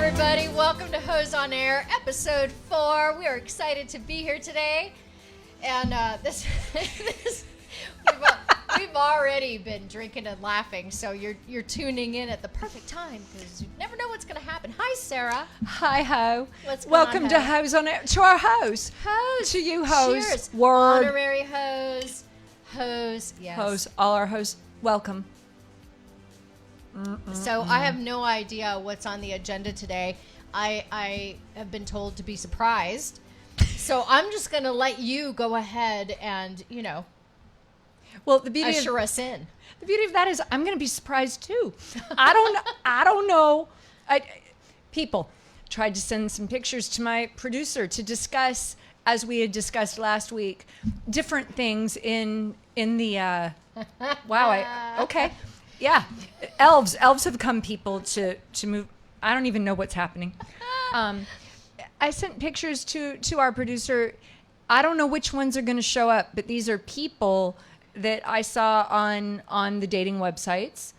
everybody. Welcome to HOs On Air, episode 4. We are excited to be here today. And we've already been drinking and laughing, so you're tuning in at the perfect time because you never know what's going to happen. Hi, Sarah. Hi, Ho. What's going Welcome on, to Ho? HOs On Air. To our Hos. Hos. To you, Hos. Cheers. Word. Honorary Hos. Hos, yes. Hos. All our Hos. Welcome. So I have no idea what's on the agenda today. I have been told to be surprised. So I'm just going to let you go ahead and, Well, the beauty usher us in. The beauty of that is I'm going to be surprised too. I don't know. People tried to send some pictures to my producer to discuss, as we had discussed last week, different things in the okay. Yeah. Elves have come, people, to move. I don't even know what's happening. I sent pictures to our producer. I don't know which ones are going to show up, but these are people that I saw on the dating websites.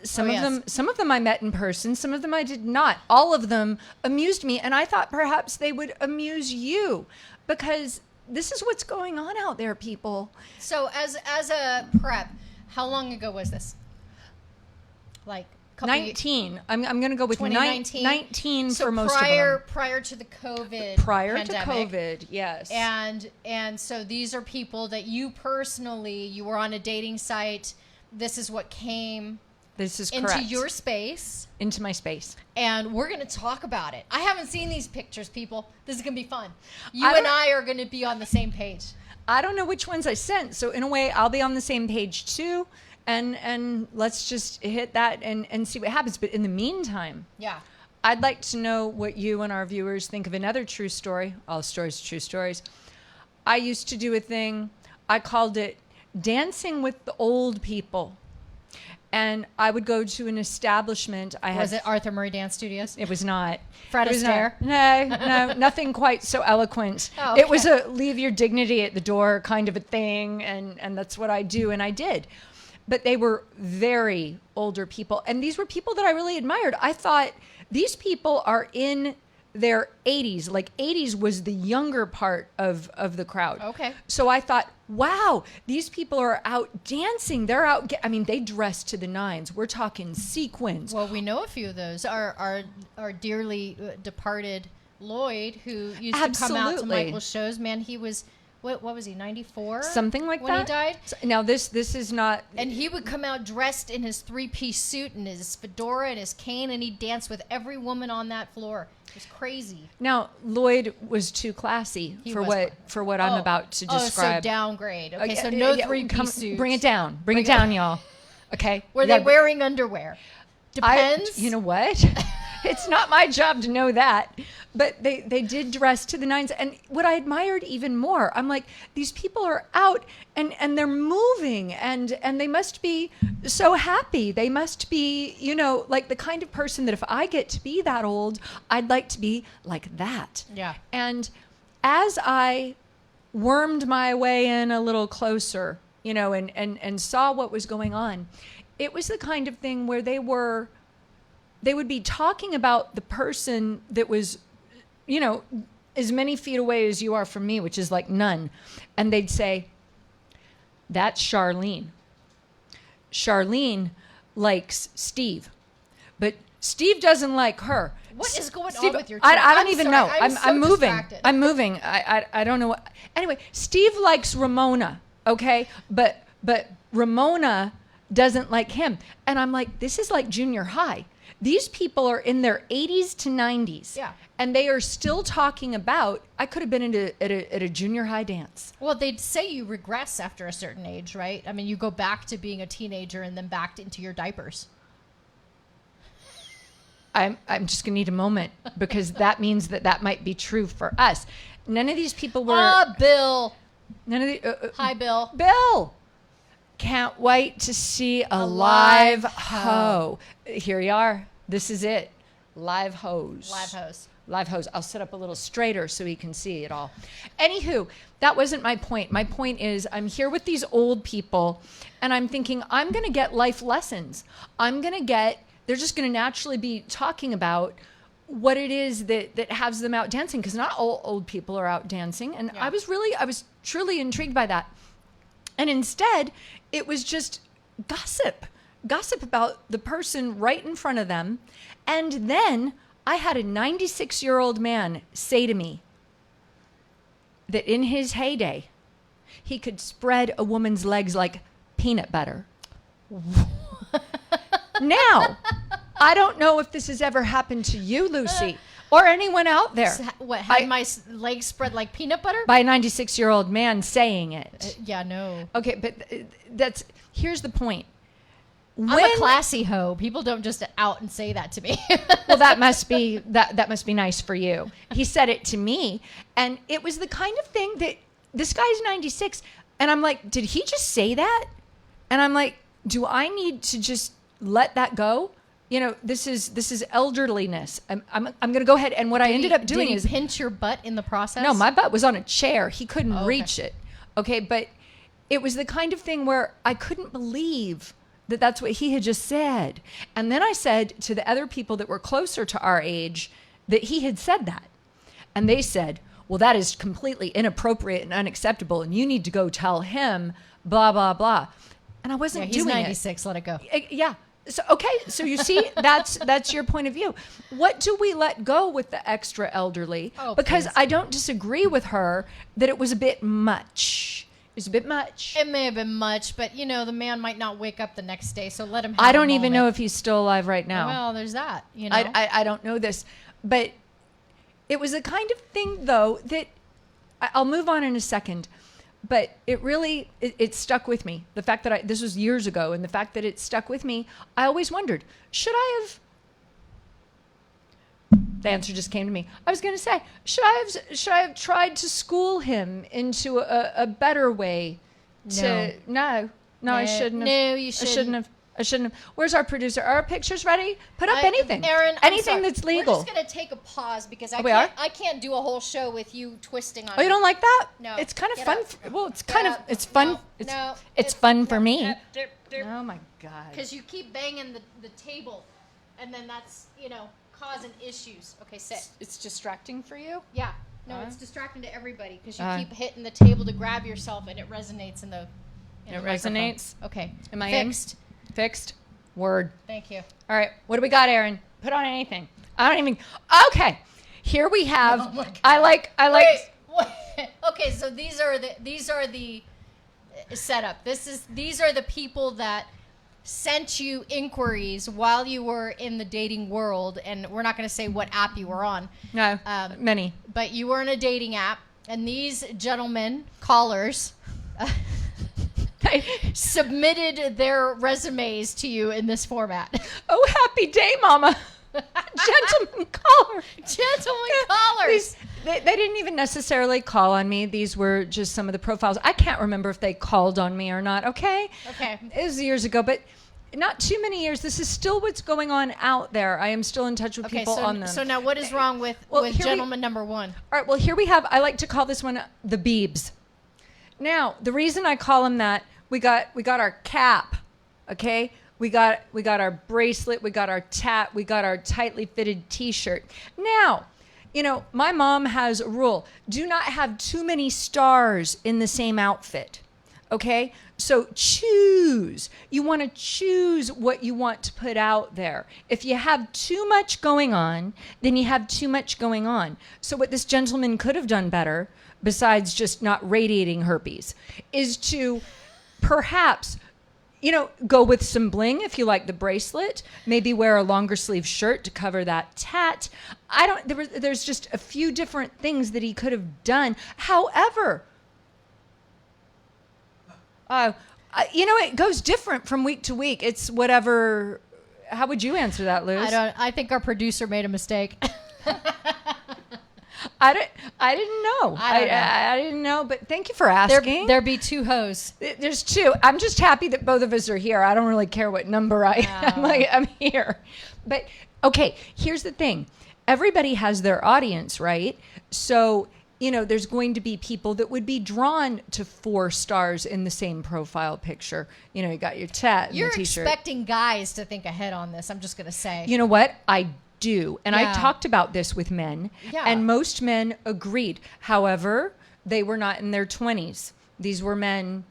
Some of them I met in person. Some of them I did not. All of them amused me, and I thought perhaps they would amuse you, because this is what's going on out there, people. So as a prep, how long ago was this? Like a couple 19. I'm going to go with 2019. 19 so for most of them. Prior to the COVID Prior pandemic. to COVID, yes. And so these are people that you were on a dating site. This is what came This is into correct. your space. Into my space. And we're going to talk about it. I haven't seen these pictures, people. This is going to be fun. You and I are going to be on the same page. I don't know which ones I sent. So in a way, I'll be on the same page too. And let's just hit that and see what happens. But in the meantime, yeah, I'd like to know what you and our viewers think of another true story. All stories are true stories. I used to do a thing. I called it Dancing with the Old People. And I would go to an establishment. Was it Arthur Murray Dance Studios? It was not. Fred Astaire? No, nothing quite so eloquent. Oh, okay. It was a leave your dignity at the door kind of a thing, and that's what I do, and I did. But they were very older people, and these were people that I really admired. I thought, these people are in their 80s. Like 80s was the younger part of the crowd. Okay. So I thought, wow, these people are out dancing. They're out. They dress to the nines. We're talking sequins. Well, we know a few of those. Our dearly departed Lloyd, who used to come out to Michael's shows. Man, he was, what was he, 94? Something like that. When he died? Now, this is not... And he would come out dressed in his 3-piece suit and his fedora and his cane, and he'd dance with every woman on that floor. It was crazy. Now, Lloyd was too classy for what I'm about to describe. Oh, so downgrade. Okay, so no 3-piece suits. Bring it down. Bring it down, y'all. Okay? Were they wearing underwear? Depends. You know what? It's not my job to know that. But they did dress to the nines. And what I admired even more, I'm like, these people are out and they're moving and they must be so happy. They must be, like the kind of person that if I get to be that old, I'd like to be like that. Yeah. And as I wormed my way in a little closer, and saw what was going on, it was the kind of thing where they would be talking about the person that was, as many feet away as you are from me, which is like none. And they'd say, that's Charlene. Charlene likes Steve, but Steve doesn't like her. What is going Steve, on with your I don't even know. I'm moving. distracted. I'm moving. I don't know what. Anyway, Steve likes Ramona, okay? But Ramona doesn't like him. And I'm like, this is like junior high. These people are in their 80s to 90s. Yeah. And they are still talking about, I could have been at a junior high dance. Well, they'd say you regress after a certain age, right? I mean, you go back to being a teenager and then back into your diapers. I'm just going to need a moment because that means that might be true for us. None of these people were... Bill. None of the... Hi, Bill. Bill! Can't wait to see a live ho. Here you are. This is it. Live hos. Live hos. Live hos. I'll sit up a little straighter so he can see it all. Anywho, that wasn't my point. My point is I'm here with these old people and I'm thinking I'm going to get life lessons. They're just going to naturally be talking about what it is that has them out dancing, because not all old people are out dancing. And Yeah. I was truly intrigued by that. And instead, it was just gossip about the person right in front of them. And then I had a 96-year-old man say to me that in his heyday, he could spread a woman's legs like peanut butter. Now, I don't know if this has ever happened to you, Lucy, or anyone out there. What, had my legs spread like peanut butter? By a 96-year-old man saying it. Yeah, no. Okay, but here's the point. I'm a classy hoe. People don't just out and say that to me. Well, that must be nice for you. He said it to me, and it was the kind of thing that this guy's 96, and I'm like, did he just say that? And I'm like, do I need to just let that go? You know, this is elderliness. I'm going to go ahead, and what I ended up doing is pinch your butt in the process. No, my butt was on a chair. He couldn't reach it. Okay, but it was the kind of thing where I couldn't believe that that's what he had just said. And then I said to the other people that were closer to our age that he had said that. And they said, well, that is completely inappropriate and unacceptable, and you need to go tell him, blah, blah, blah. And I wasn't doing it. He's 96. Let it go. Yeah. So, okay. So you see, that's your point of view. What do we let go with the extra elderly? Oh, because please. I don't disagree with her that it was a bit much. It was a bit much. It may have been much, but you know, the man might not wake up the next day, so let him have I a don't even moment. know if he's still alive right now. Well, there's that. You know, I don't know this, but it was a kind of thing, though, that I'll move on in a second. But it really, it stuck with me. The fact that this was years ago, and the fact that it stuck with me, I always wondered, should I have? The answer just came to me. I was going to say, should I have tried to school him into a better way? No, I shouldn't have. No, you shouldn't. I shouldn't have. Where's our producer? Are our pictures ready? Put up anything. Aaron, anything that's legal. We're just going to take a pause because I can't do a whole show with you twisting on Oh, you don't like that? No. It's kind of Get fun. up. Well, it's kind of, it's fun. No, It's fun for me. Because Oh my God. you keep banging the table, and then that's, causing issues. Okay, sit. It's distracting for you? Yeah. No, it's distracting to everybody because you keep hitting the table to grab yourself, and it resonates in the microphone. Resonates? Okay. Am I fixed? Fixed. Word. Thank you. All right. What do we got, Aaron? Put on anything. I don't even. Okay. Here we have. Oh my God. I like. Wait. Okay, so these are the setup. These are the people that sent you inquiries while you were in the dating world, and we're not going to say what app you were on. No. Many. But you were in a dating app, and these gentlemen, callers, submitted their resumes to you in this format. Oh, happy day, Mama. Gentlemen caller. Gentlemen callers. They didn't even necessarily call on me. These were just some of the profiles. I can't remember if they called on me or not. Okay. It was years ago, but not too many years. This is still what's going on out there. I am still in touch with people on them. So now what is wrong with gentleman number one? All right. Well, here we have, I like to call this one the Beebs. Now, the reason I call them that, we got our cap. Okay. We got our bracelet, we got our tat, we got our tightly fitted t-shirt. Now, my mom has a rule. Do not have too many stars in the same outfit. Okay? So choose. You want to choose what you want to put out there. If you have too much going on, then you have too much going on. So what this gentleman could have done better, besides just not radiating herpes, is to perhaps go with some bling if you like the bracelet. Maybe wear a longer sleeve shirt to cover that tat. There's just a few different things that he could have done. However, it goes different from week to week. It's whatever. How would you answer that, Liz? I think our producer made a mistake. I didn't know. I didn't know, but thank you for asking. There be two hoes. There's two. I'm just happy that both of us are here. I don't really care what number I'm here. But okay, here's the thing. Everybody has their audience, right? So, there's going to be people that would be drawn to 4 stars in the same profile picture. You got your tat and You're the t-shirt. expecting guys to think ahead on this. I'm just going to say. You know what? I do. And I Yeah. talked about this with men, Yeah. and most men agreed. However, they were not in their 20s. These were men.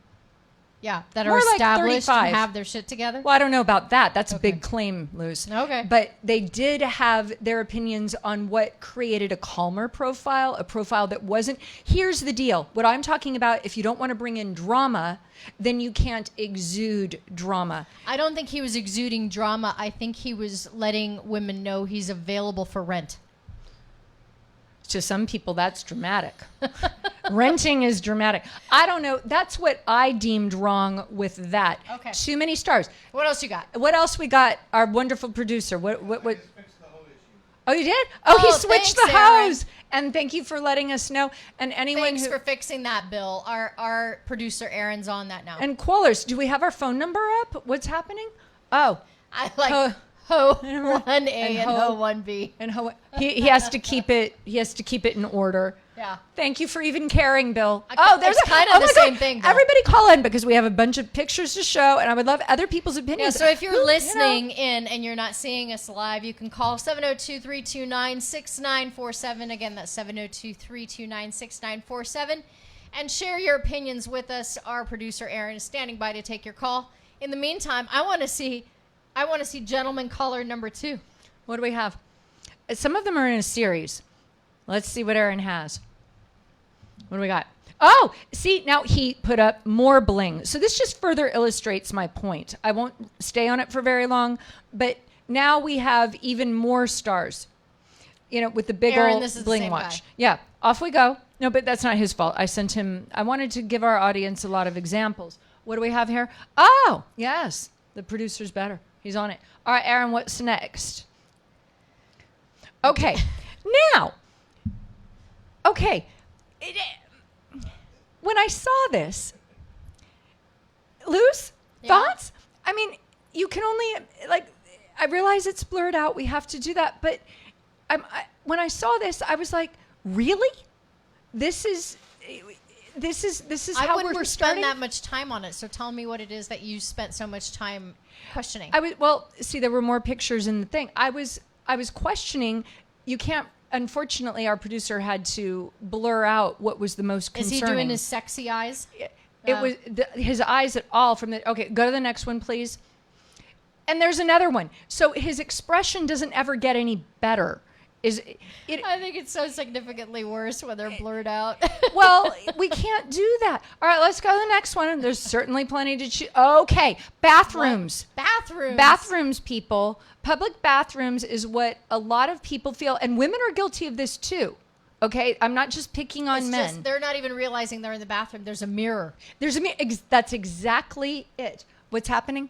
Yeah, that More are like established 35. and have their shit together. Well, I don't know about that. That's a Okay. big claim, Luz. Okay. But they did have their opinions on what created a calmer profile, a profile that wasn't. Here's the deal. What I'm talking about, if you don't want to bring in drama, then you can't exude drama. I don't think he was exuding drama. I think he was letting women know he's available for rent. To some people, that's dramatic. Renting is dramatic. I don't know. That's what I deemed wrong with that. Okay. Too many stars. What else you got? What else we got? Our wonderful producer. What? Oh, you did? Oh, he Oh, switched thanks, the Aaron. hose. And thank you for letting us know. And anyone Thanks who for fixing that, Bill. Our producer Aaron's on that now. and callers, do we have our phone number up? What's happening? Oh, I like Ho- Ho 1A and Ho- Ho 1B. and he has to keep it. He has to keep it in order. Yeah. Thank you for even caring, Bill. It's kind of oh the my same God. thing, Bill. Everybody call in because we have a bunch of pictures to show, and I would love other people's Yeah, opinions. so if you're Who, listening in and you're not seeing us live, you can call 702-329-6947. Again, that's 702-329-6947. And share your opinions with us. Our producer, Aaron, is standing by to take your call. In the meantime, I want to see gentleman caller number 2. What do we have? Some of them are in a series. Let's see what Aaron has. What do we got? Oh, see, now he put up more bling. So this just further illustrates my point. I won't stay on it for very long, but now we have even more stars. You know, with the big Aaron, old this is the bling same watch. guy. Yeah, off we go. No, but that's not his fault. I sent him, I wanted to give our audience a lot of examples. What do we have here? Oh, yes, the producer's better. He's on it. All right, Aaron, what's next? Okay, now, okay. When I saw this, Luz, Yeah. thoughts? I mean, you can only, like, I realize it's blurred out. We have to do that. But when I saw this, I was like, really? This is I how wouldn't we're spend starting? that much time on it. So tell me what it is that you spent so much time questioning. Well, see, there were more pictures in the thing. I was questioning. You can't. Unfortunately, our producer had to blur out what was the most Is concerning. he doing his sexy eyes? It was his eyes at all from the. Okay, go to the next one, please. And there's another one. So his expression doesn't ever get any better. Is it? I think it's so significantly worse when they're blurred out. Well, we can't do that. All right, let's go to the next one. There's certainly plenty to choose. Okay, bathrooms. Bathrooms. Bathrooms, people. Public bathrooms is what a lot of people feel, and women are guilty of this too. Okay, I'm not just picking on It's men. just, they're not even realizing they're in the bathroom. There's a mirror. That's exactly it. What's happening?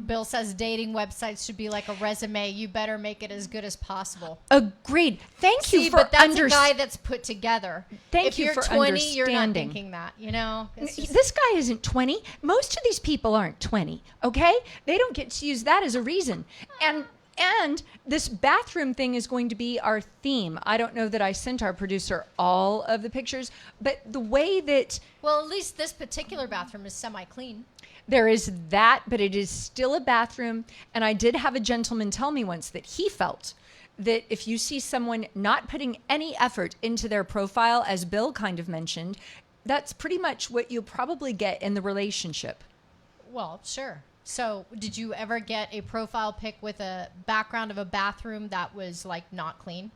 Bill says dating websites should be like a resume. You better make it as good as possible. Agreed. Thank See, you for but that's a understanding. guy that's put together. Thank if you you're for 20, you're not understanding. thinking that. You know, It's just- This guy isn't 20. Most of these people aren't 20. Okay, they don't get to use that as a reason. And this bathroom thing is going to be our theme. I don't know that I sent our producer all of the pictures, but the way that well, at least this particular bathroom is semi-clean. there is that, but it is still a bathroom. And I did have a gentleman tell me once that he felt that if you see someone not putting any effort into their profile, as Bill kind of mentioned, that's pretty much what you'll probably get in the relationship. Well, sure. So, did you ever get a profile pic with a background of a bathroom that was like not clean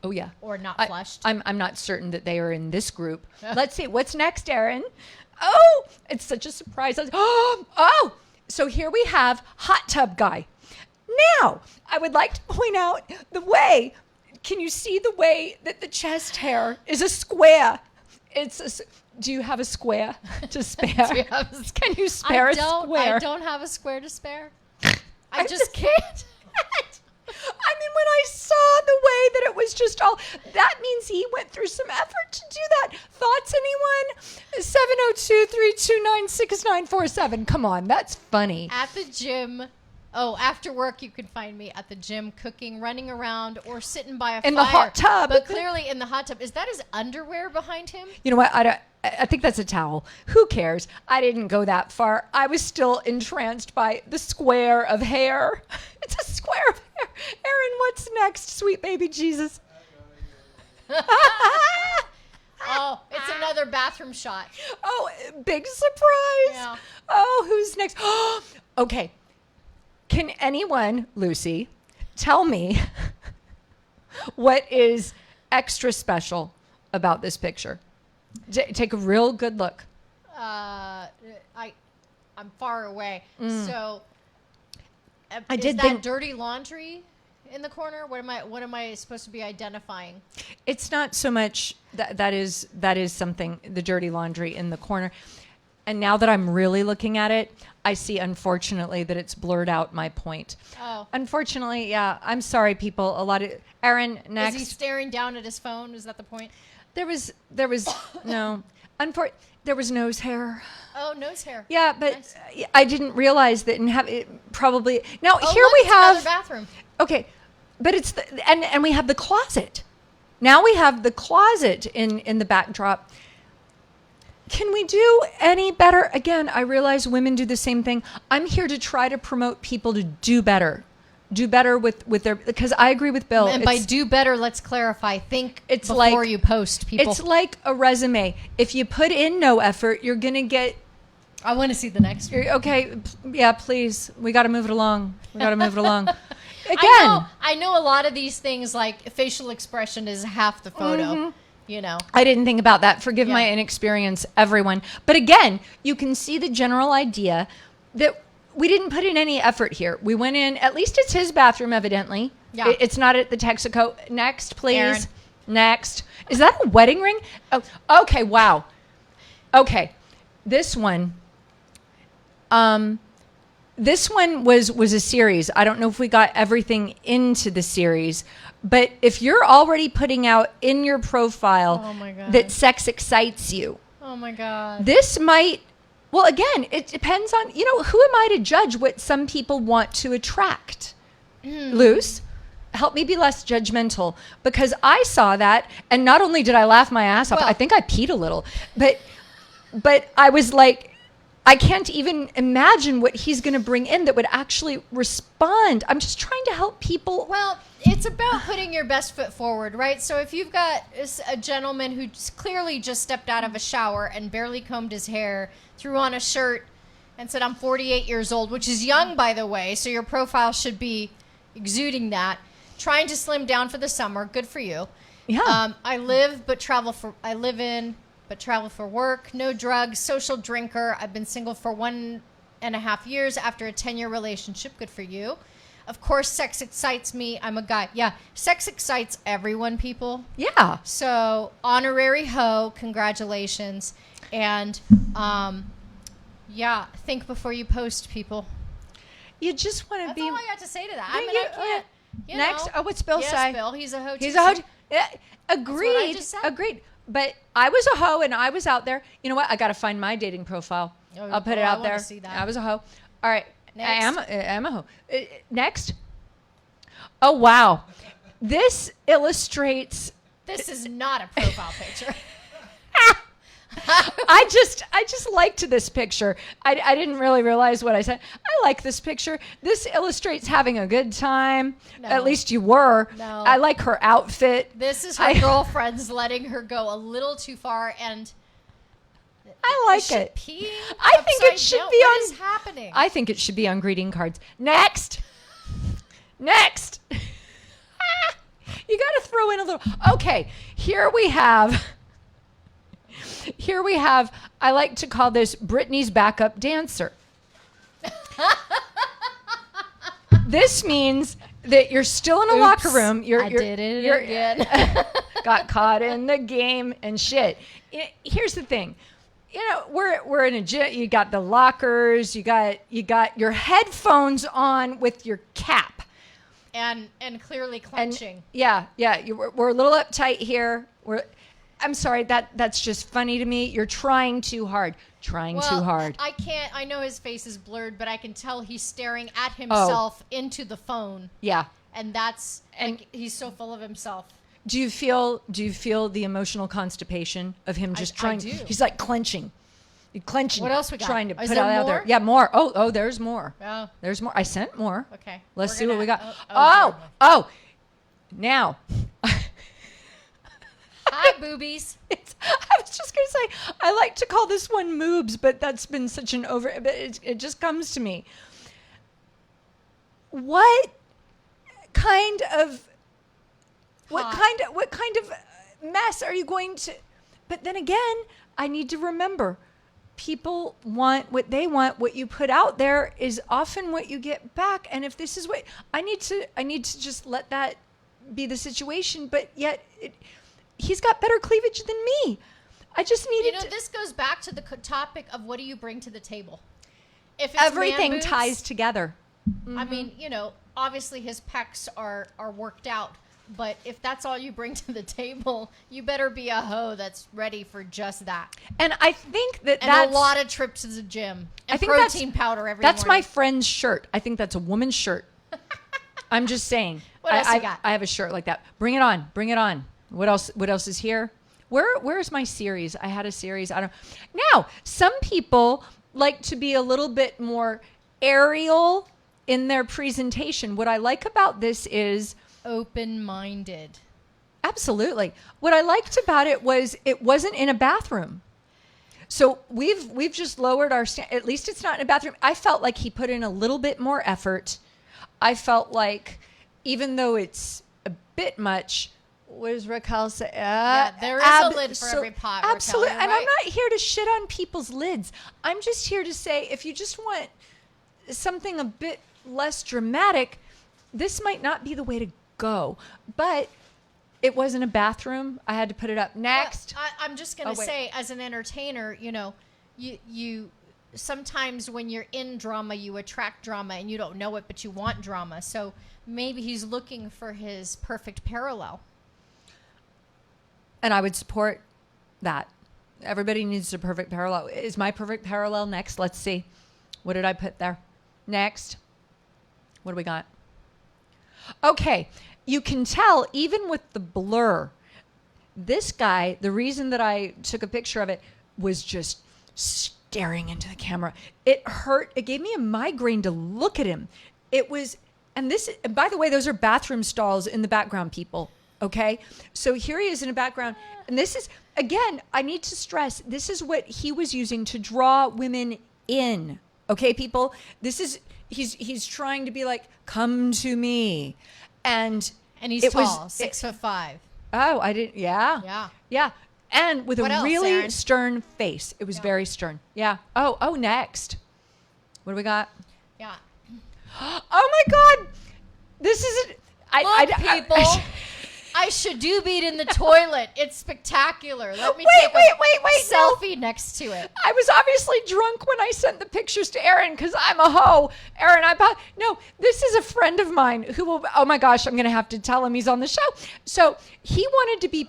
Oh, yeah. or not flushed? I'm not certain that they are in this group. Let's see. What's next, Aaron? Oh, it's such a surprise. Oh, so here we have hot tub guy. Now, I would like to point out the way. Can you see the way that the chest hair is a square? Do you have a square to spare? Do you have a- Can you spare a square? I don't have a square to spare. I just can't. I mean, when I saw the way that it was just all, that means he went through some effort to do that. Thoughts, anyone? 702-329-6947. Come on, that's funny. At the gym. Oh, after work, you can find me at the gym cooking, running around, or sitting by a fire. In the hot tub. But clearly in the hot tub. Is that his underwear behind him? You know what? I think that's a towel. Who cares? I didn't go that far. I was still entranced by the square of hair. It's a square of hair. Aaron, what's next, sweet baby Jesus? Oh, it's another bathroom shot. Oh, big surprise. Yeah. Oh, who's next? Okay. Can anyone, Lucy, tell me what is extra special about this picture? Take a real good look. I'm far away. So I is did that think dirty laundry in the corner? What am I supposed to be identifying? it's not so much that is something, the dirty laundry in the corner. And now that I'm really looking at it, I see, unfortunately, that it's blurred out my point. Oh. Unfortunately, yeah. I'm sorry, people. Aaron, next. Is he staring down at his phone? Is that the point? There was no. There was nose hair. Oh, nose hair. Yeah, but Nice. I didn't realize that, and have it probably now. Oh, Here look, we it's have another bathroom. okay, but it's and we have the closet. Now we have the closet in the backdrop. Can we do any better? Again, I realize women do the same thing. I'm here to try to promote people to do better. Do better with their, because I agree with Bill. And by do better, let's clarify. Think It's before like- you post, people. It's like a resume. If you put in no effort, you're going to get, I want to see the next one. okay, yeah, please. We got to move it along. Again. I know a lot of these things, like facial expression is half the photo, you know. I didn't think about that. Forgive my Yeah. inexperience, everyone. But again, you can see the general idea that we didn't put in any effort here. We went in, at least it's his bathroom, evidently. Yeah. It's not at the Texaco. Next, please. Aaron. Next. Is that a wedding ring? Oh, okay, wow. Okay. This one. This one was a series. I don't know if we got everything into the series, but if you're already putting out in your profile Oh my God. that sex excites you, Oh my God. this might, well, again, it depends on, who am I to judge what some people want to attract? Luce, help me be less judgmental, because I saw that, and not only did I laugh my ass off, Well- I think I peed a little, but I was like, I can't even imagine what he's going to bring in that would actually respond. I'm just trying to help people. Well, it's about putting your best foot forward, right? So if you've got a gentleman who clearly just stepped out of a shower and barely combed his hair, threw on a shirt, and said, I'm 48 years old, which is young, by the way, so your profile should be exuding that. Trying to slim down for the summer, good for you. Yeah. I live in but travel for work, no drugs, social drinker. I've been single for 1.5 years after a 10-year relationship. Good for you. Of course, sex excites me. I'm a guy. Yeah, sex excites everyone, people. Yeah. So, honorary hoe, congratulations. And, yeah, think before you post, people. You just want to That's be. all I got to say to that. Yeah, I mean, you- I can't. You Next. know. Oh, what's Bill Yes, say? Bill. He's a hoe. He's too. a hoe. Yeah, agreed. just said. Agreed. But I was a hoe and I was out there. You know what? I got to find my dating profile. Oh, I'll put it well, I out wanna there. see that. I was a hoe. All right. Next. I am a hoe. Next. Oh, wow. This illustrates. This is not a profile picture. I just liked this picture. I didn't really realize what I said. I like this picture. This illustrates having a good time. No. At least you were. No. I like her outfit. This is her I- girlfriends letting her go a little too far, and I like is she it. peeing I think it upside should down? be What on- is happening? I think it should be on greeting cards. Next. Next. You got to throw in a little. Okay, here we have. I like to call this Britney's backup dancer. This means that you're still in a locker Oops, room. I did it again. Got caught in the game and shit. Here's the thing. We're in a gym. You got the lockers. You got your headphones on with your cap. and clearly clenching. Yeah. We're a little uptight here. I'm sorry. That's just funny to me. You're trying too hard. Too hard. I can't. I know his face is blurred, but I can tell he's staring at himself into the phone, Yeah. and that's like he's so full of himself. Do you feel the emotional constipation of him just I trying? do. He's like clenching. You're clenching. What else we got? Trying to Is put it there out there. more? Yeah, more. Oh, there's more. Oh, There's more. I sent more. okay. Let's We're see what gonna- we got. oh, Oh. Now, Hi, boobies. I was just going to say, I like to call this one moobs, but that's been such an but it just comes to me. What kind of mess are you going to? But then again, I need to remember, people want what they want. What you put out there is often what you get back. And if this is what I need to just let that be the situation. But yet, he's got better cleavage than me. I just needed to. This goes back to the topic of what do you bring to the table. If it's Everything man boobs, ties together. I mean, obviously his pecs are worked out, but if that's all you bring to the table, you better be a hoe that's ready for just that. And I think that's a lot of trips to the gym and protein powder every That's morning. my friend's shirt. I think that's a woman's shirt. I'm just saying. What else you got? I have a shirt like that. Bring it on. Bring it on. What else is here? Where's my series? I had a series. I don't. Now, some people like to be a little bit more aerial in their presentation. What I like about this is open-minded. Absolutely. What I liked about it was it wasn't in a bathroom. So we've just lowered our at least it's not in a bathroom. I felt like he put in a little bit more effort. I felt like even though it's a bit much, what does Raquel say? There is a lid for every pot, absolutely. Raquel, And right? I'm not here to shit on people's lids. I'm just here to say if you just want something a bit less dramatic, this might not be the way to go. But it wasn't a bathroom. I had to put it up. Next. I'm just going to say, as an entertainer, you sometimes when you're in drama, you attract drama and you don't know it, but you want drama. So maybe he's looking for his perfect parallel. And I would support that. Everybody needs a perfect parallel. Is my perfect parallel next? Let's see. What did I put there? Next. What do we got? Okay. You can tell even with the blur, this guy, the reason that I took a picture of it was just staring into the camera. It hurt. It gave me a migraine to look at him. It was, and by the way, those are bathroom stalls in the background, people. Okay. So here he is in the background. And this is, again, I need to stress, this is what he was using to draw women in. Okay, people? This is, he's trying to be like, come to me. And he's tall, 6'5". Oh, I didn't. Yeah. And with What a else, really Aaron? stern face. It was very stern. Yeah. Oh, next. What do we got? Yeah. Oh my God. This is People. I should do beat in the toilet. It's spectacular. Let me take a wait. selfie next to it. I was obviously drunk when I sent the pictures to Aaron because I'm a hoe. Aaron, no, this is a friend of mine who will, oh my gosh, I'm going to have to tell him he's on the show. So he wanted to be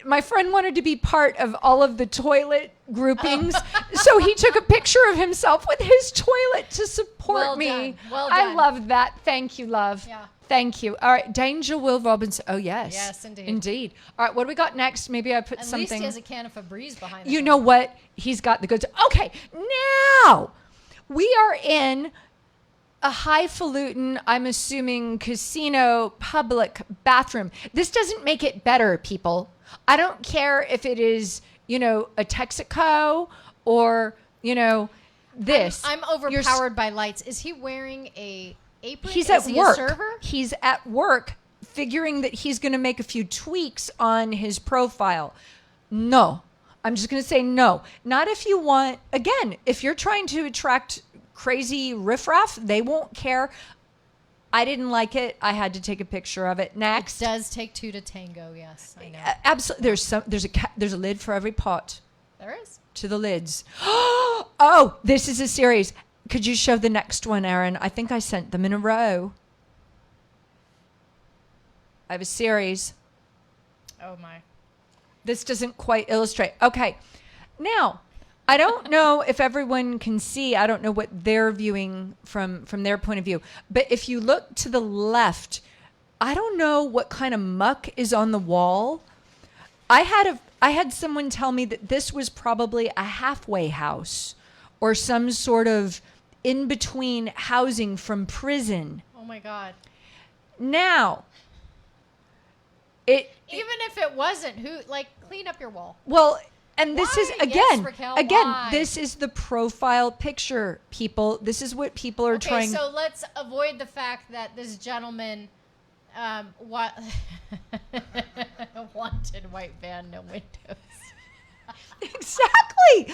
my friend wanted to be part of all of the toilet groupings. So he took a picture of himself with his toilet to support me. Well I done. love that. Thank you, love. Yeah. Thank you. All right. Danger Will Robinson. Oh, yes. Yes, indeed. Indeed. All right. What do we got next? Maybe I put At something. least he has a can of Febreze behind him. You know what? He's got the goods. Okay. Now we are in a highfalutin, I'm assuming, casino public bathroom. This doesn't make it better, people. I don't care if it is, a Texaco or, this. I'm overpowered by lights. Is he wearing a apron? He's Is at he work. a server? He's at work figuring that he's going to make a few tweaks on his profile. No. I'm just going to say no. Not if you want, again, if you're trying to attract crazy riffraff, they won't care. I didn't like it. I had to take a picture of it. Next. It does take two to tango, yes. I know. Absolutely. There's a lid for every pot. There is. To the lids. Oh, this is a series. Could you show the next one, Aaron? I think I sent them in a row. I have a series. Oh, my. This doesn't quite illustrate. Okay. Now, I don't know if everyone can see. I don't know what they're viewing from their point of view. But if you look to the left, I don't know what kind of muck is on the wall. I had someone tell me that this was probably a halfway house or some sort of in-between housing from prison. Oh, my God. Now, Even if it wasn't, clean up your wall. Well, and this Why? is Yes, Raquel, why? this is the profile picture, people. This is what people are trying. So let's avoid the fact that this gentleman wanted white van, no windows. Exactly.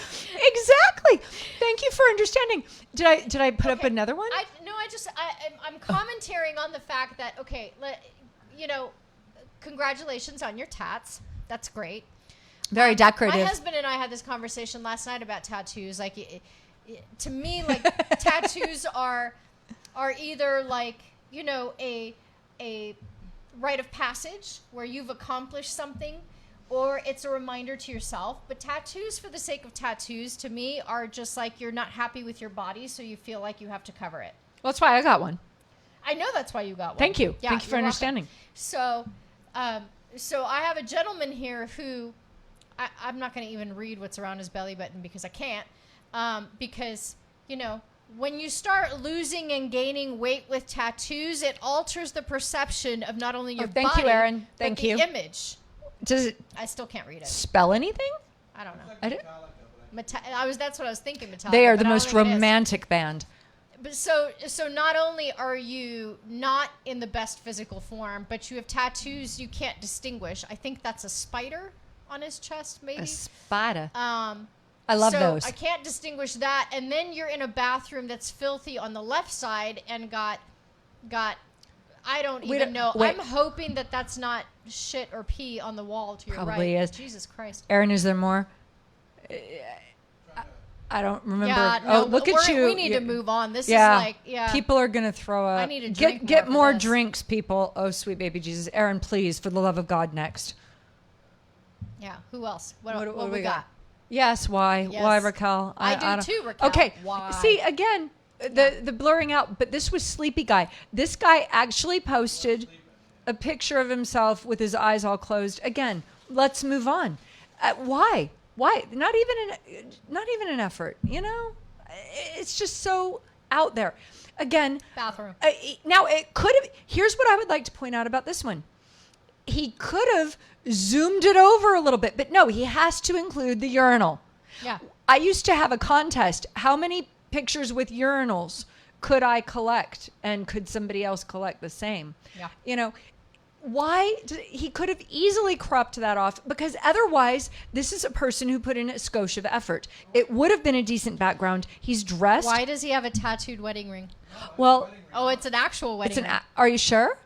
Thank you for understanding. Did I put up another one? I'm commentating on the fact that congratulations on your tats. That's great. Very decorative. My husband and I had this conversation last night about tattoos. To me, tattoos are either a rite of passage where you've accomplished something, or it's a reminder to yourself. But tattoos for the sake of tattoos, to me, are just like you're not happy with your body, so you feel like you have to cover it. Well, that's why I got one. I know that's why you got one. Thank you. Yeah, Thank you for understanding. Welcome. So I have a gentleman here who I'm not going to even read what's around his belly button because I can't. Because, when you start losing and gaining weight with tattoos, it alters the perception of not only your body, thank you, Erin. Thank but you. the image. Does it I still can't read it. spell anything? I don't know. That's what I was thinking. Metallica. They are but the I don't most think it is. romantic band. But so not only are you not in the best physical form, but you have tattoos you can't distinguish. I think that's a spider on his chest, maybe. A spider. I love those. I can't distinguish that. And then you're in a bathroom that's filthy on the left side and got I don't even know. Wait. I'm hoping that that's not shit or pee on the wall to your right. Probably is. Jesus Christ. Erin, is there more? I don't remember. Yeah, no, look at you. We need to move on. This Yeah. is like, People are going to throw up. I need to drink Get more more for this. drinks, people. Oh, sweet baby Jesus. Erin, please, for the love of God, next. Yeah. Who else? What do we got? Yes, why? Yes. Why, Raquel? I do don't- too, Raquel. Okay. Why? See, again, the blurring out, but this was Sleepy Guy. This guy actually posted a picture of himself with his eyes all closed. Again, let's move on. Why? Why? Not even an effort, It's just so out there. Again, Bathroom. now it could have. Here's what I would like to point out about this one. He could have zoomed it over a little bit, but no, he has to include the urinal. Yeah. I used to have a contest. How many pictures with urinals could I collect, and could somebody else collect the same? Yeah. He could have easily cropped that off, because otherwise this is a person who put in a skosh of effort. It would have been a decent background. He's dressed. Why does he have a tattooed wedding ring? Well, Oh, it's an actual wedding ring. Are you sure?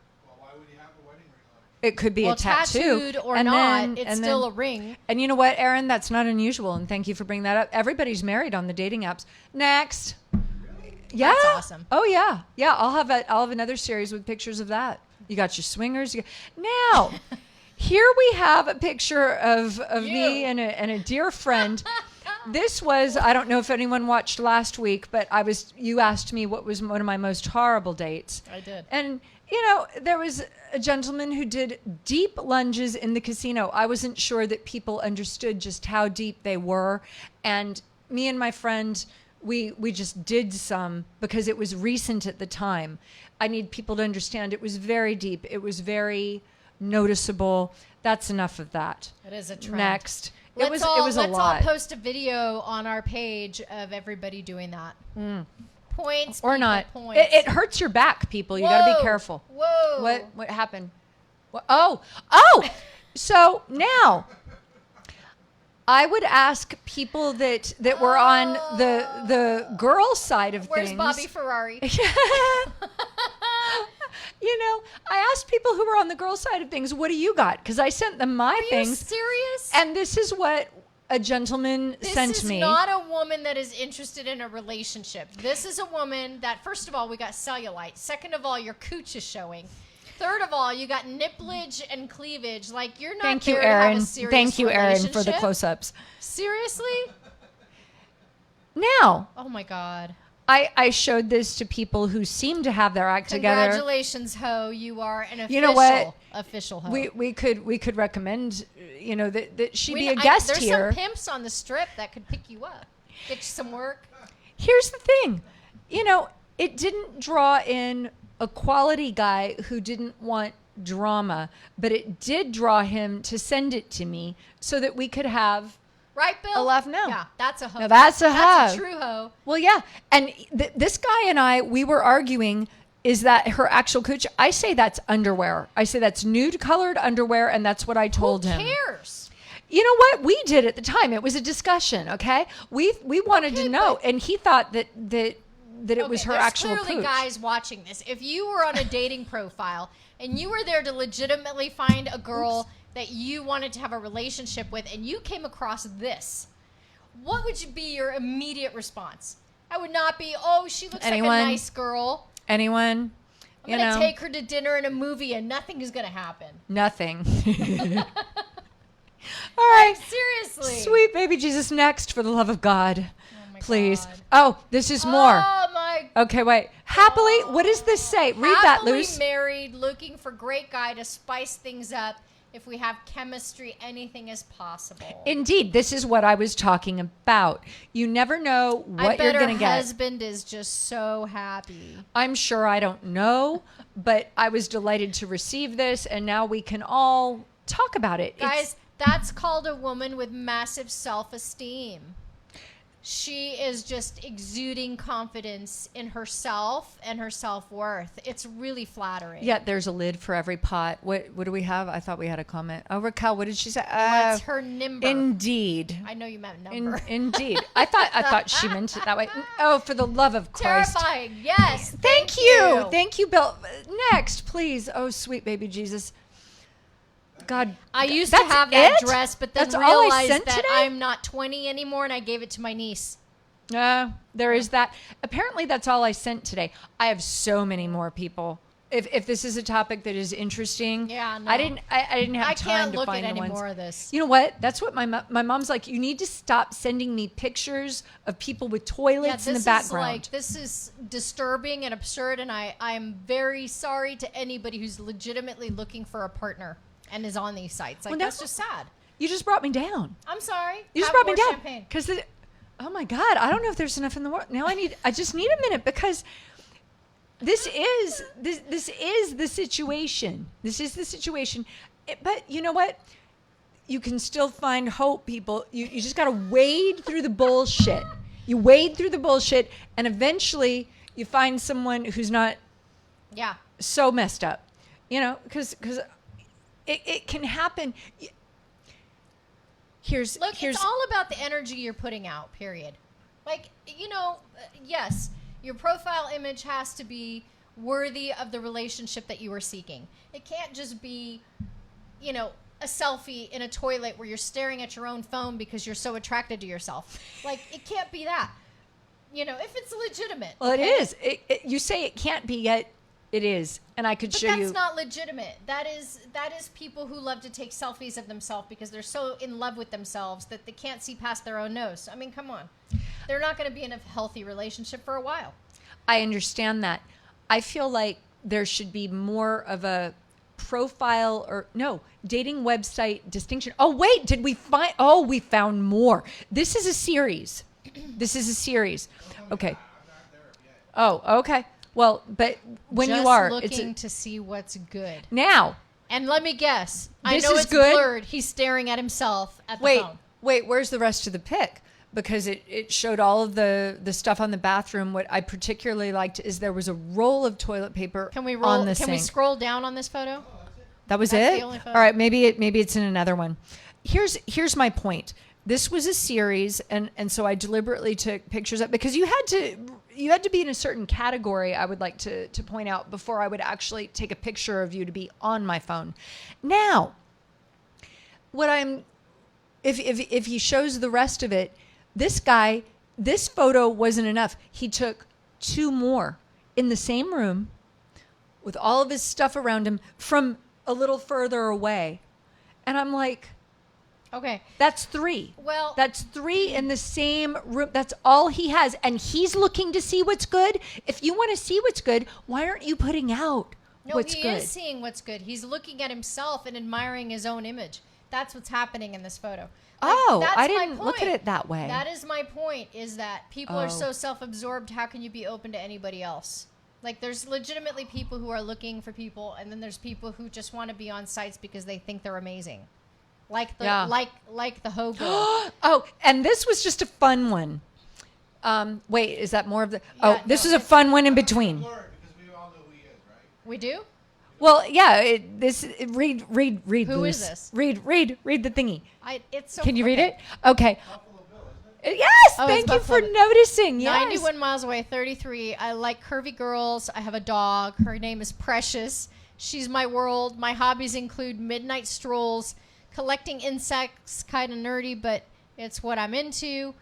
It could be a tattoo. Tattooed or and not, then- it's and still then- a ring. And you know what, Erin? That's not unusual, and thank you for bringing that up. Everybody's married on the dating apps. Next. Yeah. That's awesome. Oh yeah, yeah. I'll have another series with pictures of that. You got your swingers. Now, here we have a picture of me and a dear friend. This was, I don't know if anyone watched last week, but you asked me what was one of my most horrible dates. I did. And there was a gentleman who did deep lunges in the casino. I wasn't sure that people understood just how deep they were. And me and my friend, we just did some because it was recent at the time. I need people to understand it was very deep. It was very noticeable. That's enough of that. It is a trend. Next. Let's it was a lot. Let's all post a video on our page of everybody doing that. Points Or people, not. Points. It hurts your back, people. You got to be careful. Whoa. What happened? Oh. So now I would ask people that were on the girl side of Where's things. Bobby Ferrari? I asked people who were on the girl side of things, what do you got? Because I sent them my Are you things. serious? And this is what a gentleman sent This is me. not a woman that is interested in a relationship. This is a woman that, first of all, we got cellulite. Second of all, your cooch is showing. Third of all, you got nipplage and cleavage. Like, you're not Thank you, there to have Erin. a serious Thank you, Erin, for the relationship. close-ups. Seriously? Now, Oh, my God. I showed this to people who seem to have their act together. Congratulations, ho. You are an official, You know what? official ho. We could recommend, that she be a guest there's here. There's some pimps on the strip that could pick you up. Get you some work. Here's the thing, it didn't draw in a quality guy who didn't want drama, but it did draw him to send it to me so that we could have Right, Bill? a laugh. No. Yeah, that's a hoe. Now that's a That's a hoe. true hoe. Well, yeah. And this guy and I, we were arguing, is that her actual cooch? I say that's underwear. I say that's nude colored underwear, and that's what I told him. Who cares? You know what? We did at the time. It was a discussion, okay? We wanted to know, and he thought that it was her there's actual clearly cooch. guys watching this. If you were on a dating profile and you were there to legitimately find a girl that you wanted to have a relationship with and you came across this, what would be your immediate response? I would not be, oh, she looks like a nice girl. Anyone? I'm going to take her to dinner and a movie and nothing is going to happen. Nothing. All right. Seriously. Sweet baby Jesus, next, for the love of God. Oh my Please. God. Oh, this is more. Oh my. Okay, wait. Happily, what does this say? Read that, Luce. Happily married, looking for great guy to spice things up. If we have chemistry, anything is possible. Indeed, this is what I was talking about. You never know what you're going to her get. husband is just so happy. I'm sure I don't know, but I was delighted to receive this, and now we can all talk about it. Guys, that's called a woman with massive self-esteem. She is just exuding confidence in herself and her self-worth. It's really flattering. Yeah, there's a lid for every pot. What do we have? I thought we had a comment. Oh, Raquel, what did she say? What's her number? Indeed. I know you meant number. Indeed. I thought she meant it that way. Oh, for the love of Christ. Terrifying. Yes. Thank you. Thank you, Bill. Next, please. Oh, sweet baby Jesus. God, I used to have that dress, but then that's all I realized sent that today? I'm not 20 anymore, and I gave it to my niece. There is that. Apparently, that's all I sent today. I have so many more people. If this is a topic that is interesting, Yeah, no. I didn't have time to find at the any ones. more of this. You know what? That's what my mom's like. You need to stop sending me pictures of people with toilets in the background. This is disturbing and absurd, and I am very sorry to anybody who's legitimately looking for a partner and is on these sites. Like, Well, that's just sad. You just brought me down. I'm sorry. You just Have brought me more down champagne. because oh my God, I don't know if there's enough in the world. Now I just need a minute because this is the situation. This is the situation. But you know what? You can still find hope, people. You just got to wade through the bullshit. You wade through the bullshit, and eventually you find someone who's not Yeah. so messed up. You know, because it can happen. Here's It's all about the energy you're putting out, period. Like, yes, your profile image has to be worthy of the relationship that you are seeking. It can't just be, a selfie in a toilet where you're staring at your own phone because you're so attracted to yourself. Like, it can't be that. If it's legitimate. Well, okay? it is. You say it can't be, yet it is. And I could But show that's you. not legitimate. That is people who love to take selfies of themselves because they're so in love with themselves that they can't see past their own nose. I mean, come on. They're not going to be in a healthy relationship for a while. I understand that. I feel like there should be more of a profile dating website distinction. Oh, wait, did we find? Oh, we found more. This is a series. Okay. Oh, okay. Well, but when Just you are looking to see what's good. Now, And let me guess. I This know is it's good. blurred. He's staring at himself at the phone. Wait, where's the rest of the pic? Because it showed all of the stuff on the bathroom. What I particularly liked is there was a roll of toilet paper Can we on the Can we sink. scroll down on this photo? That was That's it? the only photo. All right, maybe it's in another one. Here's my point. This was a series, and so I deliberately took pictures of, because you had to be in a certain category, I would like to point out, before I would actually take a picture of you to be on my phone. Now, if he shows the rest of it, this photo wasn't enough. He took 2 more in the same room with all of his stuff around him from a little further away. And I'm like, Okay. that's 3. Well, That's 3 in the same room. That's all he has. And he's looking to see what's good. If you want to see what's good, why aren't you putting out what's he good? is seeing what's good. He's looking at himself and admiring his own image. That's what's happening in this photo. That's I my didn't look at point. it that way. That is my point, is that people are Oh. so self-absorbed. How can you be open to anybody else? Like there's legitimately people who are looking for people, and then there's people who just want to be on sites because they think they're amazing. Like the like the hoe girl. Oh, and this was just a fun one. Wait, is that more of the? Yeah, This no, is a fun one in between. Because we all know who he is, right? We do? Well, yeah. Read. Who Luce. is this? Read the thingy. It's so. Can you read okay. it? Okay. Buffalo Bill, isn't it? Yes. Oh, Thank it's you for Buffalo. noticing. Yes. 91 miles away, 33. I like curvy girls. I have a dog. Her name is Precious. She's my world. My hobbies include midnight strolls, collecting insects, kind of nerdy, but it's what I'm into.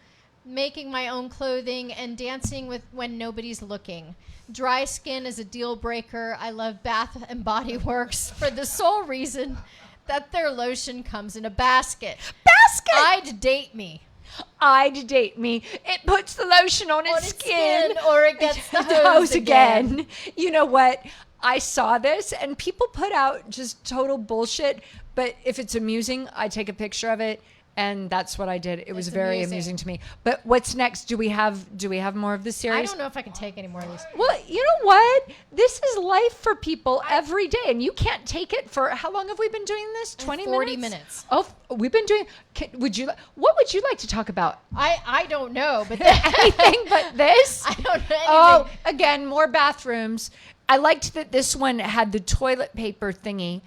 Making my own clothing and dancing with when nobody's looking. Dry skin is a deal breaker. I love Bath and Body Works for the sole reason that their lotion comes in a basket. Basket. I'd date me. I'd date me. It puts the lotion on its skin. Or it gets the The hose again. You know what? I saw this and people put out just total bullshit. But if it's amusing, I take a picture of it. And that's what I did. It was very amusing to me. But what's next? Do we have more of this series? I don't know if I can take any more of these. Well, you know what? This is life for people every day, and you can't take it for how long have we been doing this? 20 minutes? 40 minutes. Oh, we've been doing. What would you like to talk about? I don't know, but Anything but this? I don't know anything. Oh, again, more bathrooms. I liked that this one had the toilet paper thingy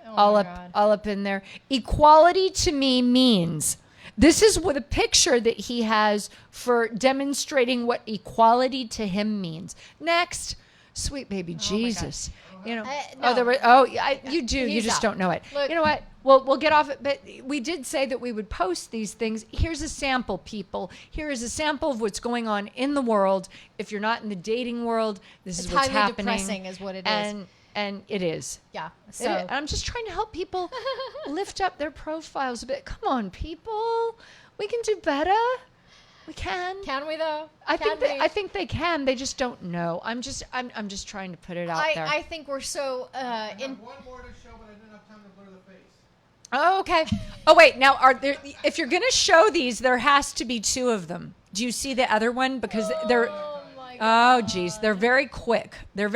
all up in there. Equality to me means this is what a picture that he has for demonstrating what equality to him means. Next, sweet baby Jesus. You know, no. You do. You He's just out. don't know it. Look. You know what? Well, we'll get off it. But we did say that we would post these things. Here's a sample, people. Here is a sample of what's going on in the world. If you're not in the dating world, this is what's highly happening. depressing is what it is. And it is. Yeah. It So is. I'm just trying to help people lift up their profiles a bit. Come on, people. We can do better. We can. can we though? I Can think we? I think they can. They just don't know. I'm just trying to put it out there. I think we're so I in. have one more to show, but I didn't have time to blur the face. Oh, okay. Oh, wait. Now, are there? If you're gonna show these, there has to be two of them. Do you see the other one? Because they're. Oh my Oh, God. geez. They're very quick. There